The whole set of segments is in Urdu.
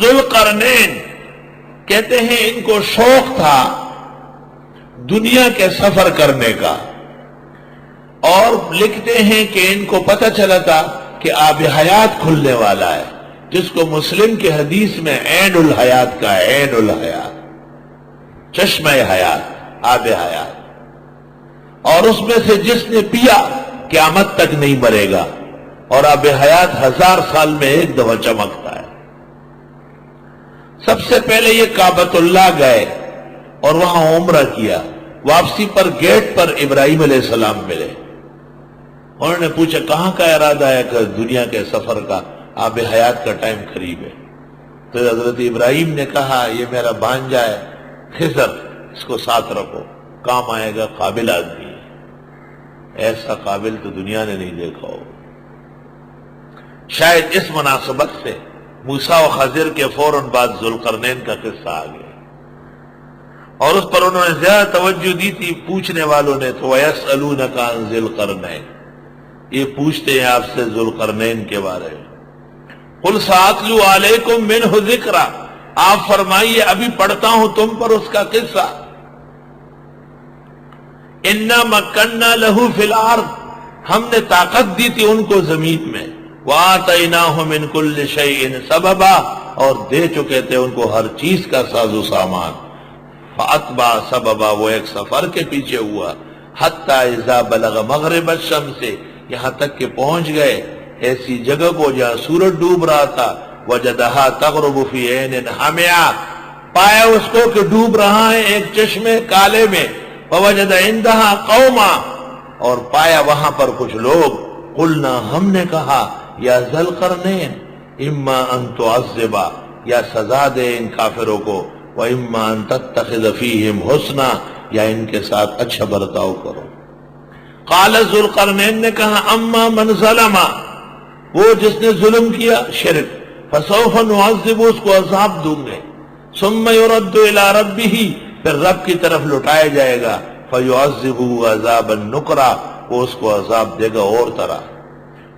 ذوالقرنین کہتے ہیں ان کو شوق تھا دنیا کے سفر کرنے کا، اور لکھتے ہیں کہ ان کو پتہ چلا تھا کہ آب حیات کھلنے والا ہے، جس کو مسلم کے حدیث میں عین الحیات کا ہے، عین الحیات، چشمہ حیات، آب حیات، اور اس میں سے جس نے پیا قیامت تک نہیں مرے گا، اور آب حیات 1000 سال میں ایک دفعہ چمکتا ہے۔ سب سے پہلے یہ کعبۃ اللہ گئے اور وہاں عمرہ کیا، واپسی پر گیٹ پر ابراہیم علیہ السلام ملے، انہوں نے پوچھا کہاں کا ارادہ ہے کہ دنیا کے سفر کا، آب حیات کا ٹائم قریب ہے۔ تو حضرت ابراہیم نے کہا یہ میرا بھانجا ہے خضر، اس کو ساتھ رکھو، کام آئے گا، قابل آدمی ہے، ایسا قابل تو دنیا نے نہیں دیکھا ہو۔ شاید اس مناسبت سے موسیٰ و خضر کے فوراً بعد ذوالقرنین کا قصہ آ گیا، اور اس پر انہوں نے زیادہ توجہ دی تھی پوچھنے والوں نے تو وَيَسْأَلُونَكَ عَنْ ذِي الْقَرْنَيْنِ، یہ پوچھتے ہیں آپ سے ذوالقرنین کے بارے میں۔ قُلْ سَأَتْلُو عَلَيْكُمْ مِنْهُ ذِكْرًا، آپ فرمائیے ابھی پڑھتا ہوں تم پر اس کا قصہ۔ اِنَّا مَكَّنَّا لَهُ فِي الْأَرْضِ، ہم نے طاقت دی تھی ان کو زمین میں، وَآتَيْنَاهُ مِنْ كُلِّ شَيْءٍ سَبَبًا، اور دے چکے تھے ان کو ہر چیز کا ساز و سامان۔ فَأَتْبَعَ سَبَبًا، وہ ایک سفر کے پیچھے ہوا، حَتَّى إِذَا بَلَغَ مَغْرِبَ الشَّمْسِ، یہاں تک کہ پہنچ گئے ایسی جگہ کو جہاں سورج ڈوب رہا تھا، وَجَدَهَا تَغْرُبُ فِي عَيْنٍ حَمِئَةٍ، پایا اس کو کہ ڈوب رہا ہے ایک چشمے کالے میں، وَوَجَدَ عِندَهَا قَوْمًا، اور پایا وہاں پر کچھ لوگ، قُلْنَا، ہم نے کہا، یا ذوالقرنین اما ان تعذب، یا سزا دے ان کافروں کو، وَإِمَّا أَن تَتَّخِذَ فِيهِمْ حُسْنًا، یا ان کے ساتھ اچھا برتاؤ کرو۔ قال ذوالقرنین نے کہا اما من ظلم، وہ جس نے ظلم کیا شرک، فسوف نعذب، اس کو عذاب دوں گے، ثم يرد الى ربه، پھر رب کی طرف لٹایا جائے گا، فيعذبه عذابا نکرا، وہ اس کو عذاب دے گا اور طرح۔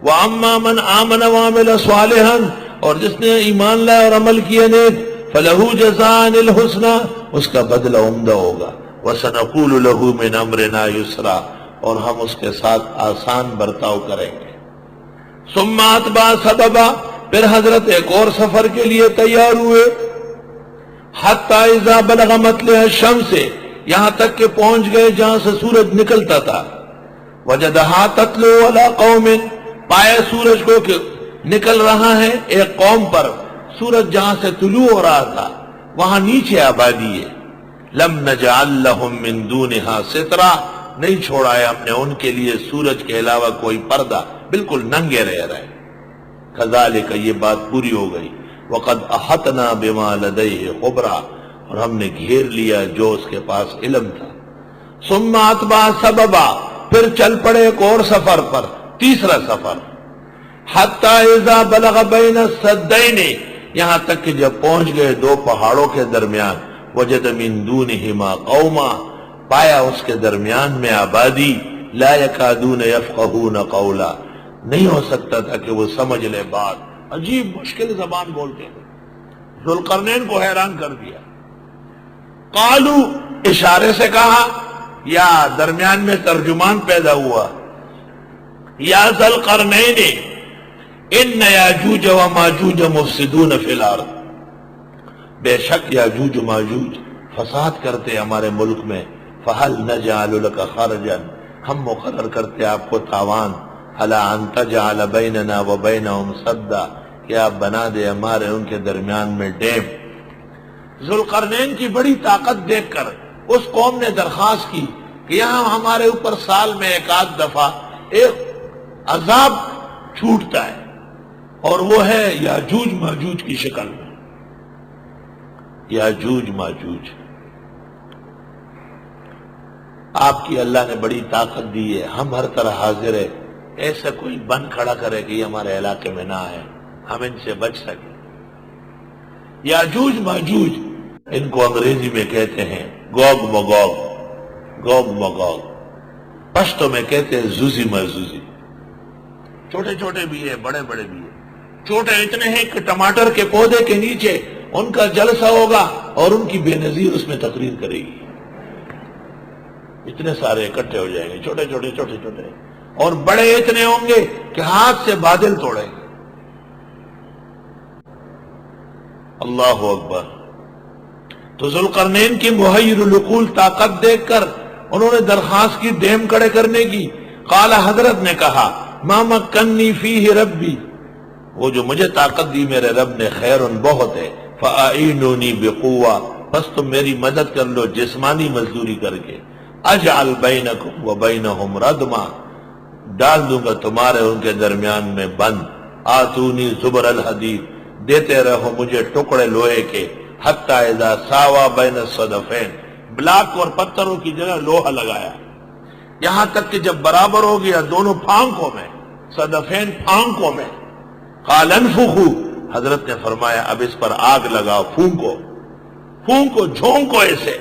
واما من آمن وعمل صالحا، اور جس نے ایمان لائے اور عمل کیا نیک، فلہ جزاء الحسنى، اس کا بدلہ عمدہ ہوگا، وسنقول له من امرنا یسرا، اور ہم اس کے ساتھ آسان برتاؤ کریں گے۔ ثم اتبع سببا، پھر حضرت ایک اور سفر کے لیے تیار ہوئے، حتی اذا بلغ مطلع الشمس، یہاں تک کہ پہنچ گئے جہاں سے سورج نکلتا تھا، وجدہا تطلع علی قوم، پایا سورج کو کہ نکل رہا ہے ایک قوم پر، سورج جہاں سے طلوع ہو رہا تھا وہاں نیچے آبادی ہے، لم نجعل لهم من دونها سترا، نہیں چھوڑا ہے ہم نے ان کے لیے سورج کے علاوہ کوئی پردہ، بالکل ننگے رہ رہے۔ کذالک، یہ بات پوری ہو گئی، وقد احطنا بما لدیہ خبرا، اور ہم نے گھیر لیا جو اس کے پاس علم تھا۔ ثم اتبع سببا، پھر چل پڑے ایک اور سفر پر، تیسرا سفر، حتی اذا بلغ بین السدین، یہاں تک کہ جب پہنچ گئے دو پہاڑوں کے درمیان، وجد من دونہما قوما، پایا اس کے درمیان میں آبادی، لا یکادون یفقہون قولا، نہیں ہو سکتا تھا کہ وہ سمجھ لے بات، عجیب مشکل زبان بولتے تھے، ذوالقرنین کو حیران کر دیا۔ قالو، اشارے سے کہا یا درمیان میں ترجمان پیدا ہوا، یا ذوالقرنین ان یاجوج و ماجوج مفسدون فی الارض، بے شک یاجوج و ماجوج فساد کرتے ہمارے ملک میں، فہل نجعل لک خرجا، ہم مقرر کرتے آپ کو تاوان، الا ان تجعل بیننا و بینہم سدا، کہ آپ بنا دے ہمارے ان کے درمیان میں ڈیم۔ ذوالقرنین کی بڑی طاقت دیکھ کر اس قوم نے درخواست کی کہ یہاں ہمارے اوپر سال میں ایک آدھ دفعہ ایک عذاب چھوٹتا ہے، اور وہ ہے یاجوج ماجوج کی شکل میں، یاجوج ماجوج۔ آپ کی اللہ نے بڑی طاقت دی ہے، ہم ہر طرح حاضر ہے، ایسا کوئی بن کھڑا کرے کہ یہ ہمارے علاقے میں نہ آئے، ہم ان سے بچ سکیں۔ یاجوج ماجوج، ان کو انگریزی میں کہتے ہیں گوگ مگوگ، گوگ مگوگ، پشتو میں کہتے ہیں زوزی مزوزی، چھوٹے چھوٹے بھی ہیں بڑے بڑے بھی ہیں۔ چھوٹے اتنے ہیں کہ ٹماٹر کے پودے کے نیچے ان کا جلسہ ہوگا اور ان کی بے نظیر اس میں تقریر کرے گی. اتنے سارے اکٹھے ہو جائیں گے، چھوٹے چھوٹے چھوٹے چھوٹے، اور بڑے اتنے ہوں گے کہ ہاتھ سے بادل توڑیں گے. اللہ اکبر. تو ذوالقرنین کی محیر العقول طاقت دیکھ کر انہوں نے درخواست کی ڈیم کڑے کرنے کی. قال، حضرت نے کہا، ما مکنی فیہ ربی، وہ جو مجھے طاقت دی میرے رب نے، خیر بہت ہے، فاعینونی بقوہ، بس تم میری مدد کر لو جسمانی مزدوری کر کے. اجعل بینکم و بینہم ردما، ڈال دوں گا تمہارے ان کے درمیان میں بند. آتونی زبر الحدید، دیتے رہو مجھے ٹکڑے لوہے کے. حتی اذا ساوا بین الصدفین، بلاک اور پتھروں کی جگہ لوہا لگایا، یہاں تک کہ جب برابر ہو گیا دونوں پھانکوں میں، صدفین پھانکوں میں. قال انفخوا، حضرت نے فرمایا اب اس پر آگ لگاؤ، پھونکو پھونکو جھونکو اسے.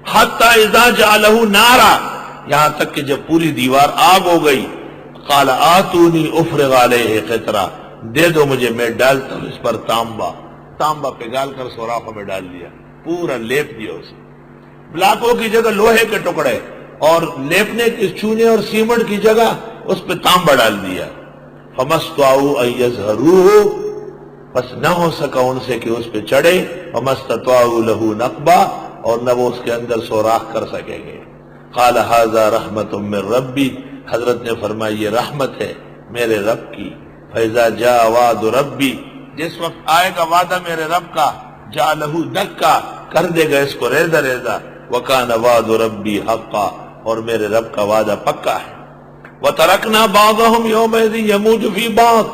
حتی اذا جعلہ نارا، یہاں تک کہ جب پوری دیوار آگ ہو گئی. قال آتونی افرغ علیہ قطرہ، دے دو مجھے میں ڈالتا ہوں اس پر تانبا. تانبا پگھال کر سوراخوں میں ڈال دیا، پورا لیپ دیا اسے. بلاکوں کی جگہ لوہے کے ٹکڑے، اور لیپنے کے چونے اور سیمنٹ کی جگہ اس پہ تانبا ڈال دیا. فمستطاعوا ان یظہروہ، بس نہ ہو سکا ان سے کہ اس پہ چڑھے. ومستطاعوا لہ نقبا، اور نہ وہ اس کے اندر سوراخ کر سکیں گے. قال ھذا رحمت من ربی، حضرت نے فرمایا یہ رحمت ہے میرے رب کی. فاذا جاء وعد ربی، جس وقت آئے گا وعدہ میرے رب کا، جعلہ دکا، کر دے گا اس کو ریزہ ریزہ. وکان وعد ربی حقا، اور میرے رب کا وعدہ پکا ہے. وترکنا بعضهم یومئذ یموج فی بعض،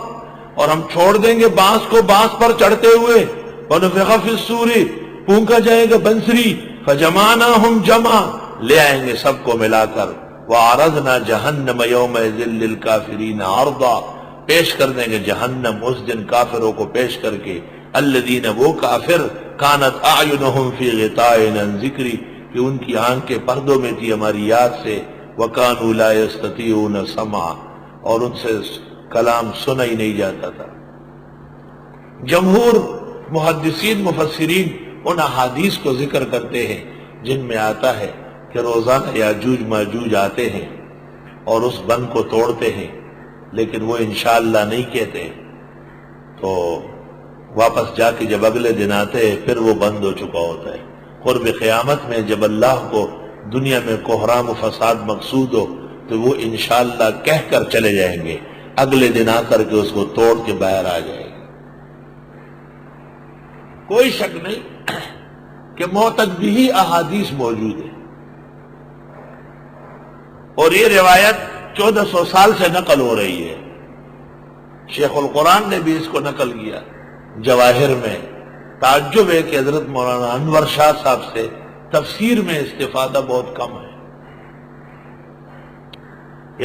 اور ہم چھوڑ دیں گے بانس کو بانس پر چڑھتے ہوئے. ونفخ فی الصور، پھونکا جائے گا بنسری. فجمعناہم جمع، لے آئیں گے سب کو ملا کر. وعرضنا جہنم یومئذ للکافرین عرضا، پیش کر دیں گے جہنم اس دن کافروں کو پیش کر کے. الذین، وہ کافر، کانت اعینہم فی غطاء عن ذکری، کہ ان کی آنکھیں پردوں میں تھی ہماری یاد سے. وَكَانُوا لَا يَسْتَطِيعُونَ سَمْعًا، اور ان سے کلام سنا ہی نہیں جاتا تھا. جمہور محدثین مفسرین ان احادیث کو ذکر کرتے ہیں جن میں آتا ہے کہ روزانہ یاجوج ماجوج آتے ہیں اور اس بند کو توڑتے ہیں، لیکن وہ انشاءاللہ نہیں کہتے. تو واپس جا کے جب اگلے دن آتے ہیں پھر وہ بند ہو چکا ہوتا ہے. قرب قیامت میں جب اللہ کو دنیا میں کوہرام و فساد مقصود ہو تو وہ انشاءاللہ کہہ کر چلے جائیں گے، اگلے دن آ کر کے اس کو توڑ کے باہر آ جائیں گے. کوئی شک نہیں کہ معتدبی احادیث موجود ہے، اور یہ روایت 1400 سال سے نقل ہو رہی ہے. شیخ القرآن نے بھی اس کو نقل کیا جواہر میں. تعجب ہے کہ حضرت مولانا انور شاہ صاحب سے تفسیر میں استفادہ بہت کم ہے.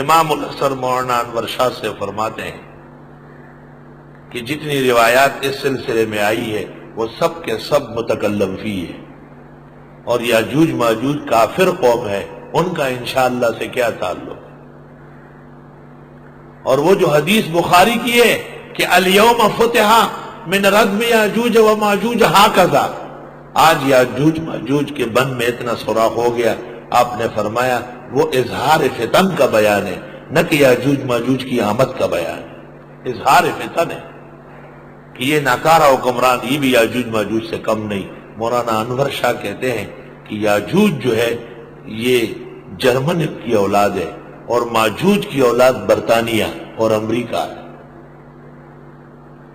امام الاثر مولانا انور شاہ سے فرماتے ہیں کہ جتنی روایات اس سلسلے میں آئی ہے وہ سب کے سب متکلم فی ہے، اور یاجوج ماجوج کافر قوم ہے، ان کا انشاءاللہ سے کیا تعلق. اور وہ جو حدیث بخاری کی ہے کہ الیوم فتح من ردم یاجوج و ماجوج ہاکذا، آج یاجوج ماجوج کے بن میں اتنا سوراخ ہو گیا. آپ نے فرمایا وہ اظہار فتن کا بیان ہے، نہ کہ یاجوج ماجوج کی آمد کا بیان ہے. اظہار فتن ہے کہ یہ ناکارہ حکمران یہ بھی یاجوج ماجوج سے کم نہیں. مولانا انور شاہ کہتے ہیں کہ یاجوج جو ہے یہ جرمن کی اولاد ہے، اور ماجوج کی اولاد برطانیہ اور امریکہ ہے.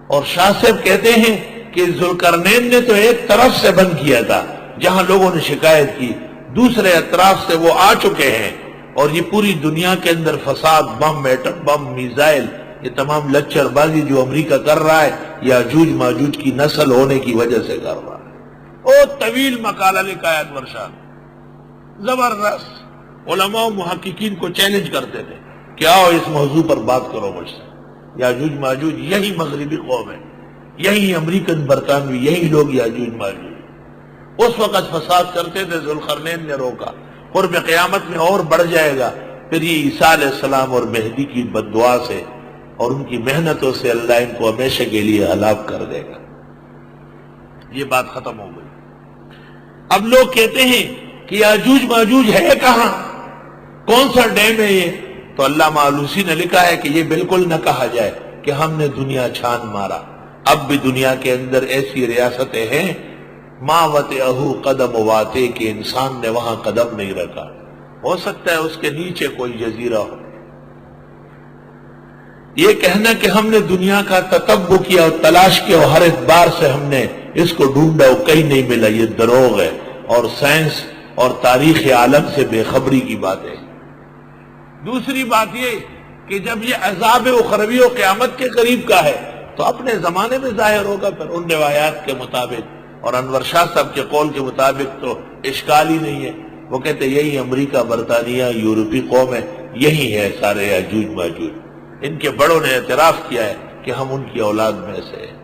اور شاہ صاحب کہتے ہیں کہ ذوالقرنین نے تو ایک طرف سے بند کیا تھا جہاں لوگوں نے شکایت کی، دوسرے اطراف سے وہ آ چکے ہیں، اور یہ پوری دنیا کے اندر فساد، بم، ایٹم بم، میزائل، یہ تمام لچر بازی جو امریکہ کر رہا ہے یاجوج ماجوج کی نسل ہونے کی وجہ سے کر رہا ہے. او طویل مقالہ لکھا ہے انور شاہ، زبردست. علماء و محققین کو چیلنج کرتے تھے کہ آؤ اس موضوع پر بات کرو مجھ سے. یاجوج ماجوج یہی مغربی قوم ہے، یہی امریکن برطانوی، یہی لوگ یاجوج ماجوج. اس وقت فساد کرتے تھے، ذوالقرنین نے روکا. قرب قیامت میں اور بڑھ جائے گا. پھر یہ عیسیٰ علیہ السلام اور مہدی کی بد دعا سے اور ان کی محنتوں سے اللہ ان کو ہمیشہ کے لیے ہلاک کر دے گا۔ یہ بات ختم ہو گئی۔ اب لوگ کہتے ہیں کہ یاجوج ماجوج ہے کہاں، کون سا ڈیم ہے یہ؟ تو علامہ آلوسی نے لکھا ہے کہ یہ بالکل نہ کہا جائے کہ ہم نے دنیا چھان مارا، اب بھی دنیا کے اندر ایسی ریاستیں ہیں ما وطئہ قدم واتے کہ انسان نے وہاں قدم نہیں رکھا، ہو سکتا ہے اس کے نیچے کوئی جزیرہ ہو۔ یہ کہنا کہ ہم نے دنیا کا تتبع کیا اور تلاش کیا اور ہر اعتبار سے ہم نے اس کو ڈھونڈا اور کہیں نہیں ملا، یہ دروغ ہے اور سائنس اور تاریخ عالم سے بے خبری کی بات ہے۔ دوسری بات یہ کہ جب یہ عذاب اخروی و قیامت کے قریب کا ہے تو اپنے زمانے میں ظاہر ہوگا پھر ان روایات کے مطابق، اور انور شاہ صاحب کے قول کے مطابق تو اشکال ہی نہیں ہے۔ وہ کہتے یہی امریکہ، برطانیہ، یورپی قوم ہے، یہی ہے سارے یاجوج ماجوج۔ ان کے بڑوں نے اعتراف کیا ہے کہ ہم ان کی اولاد میں سے ہیں۔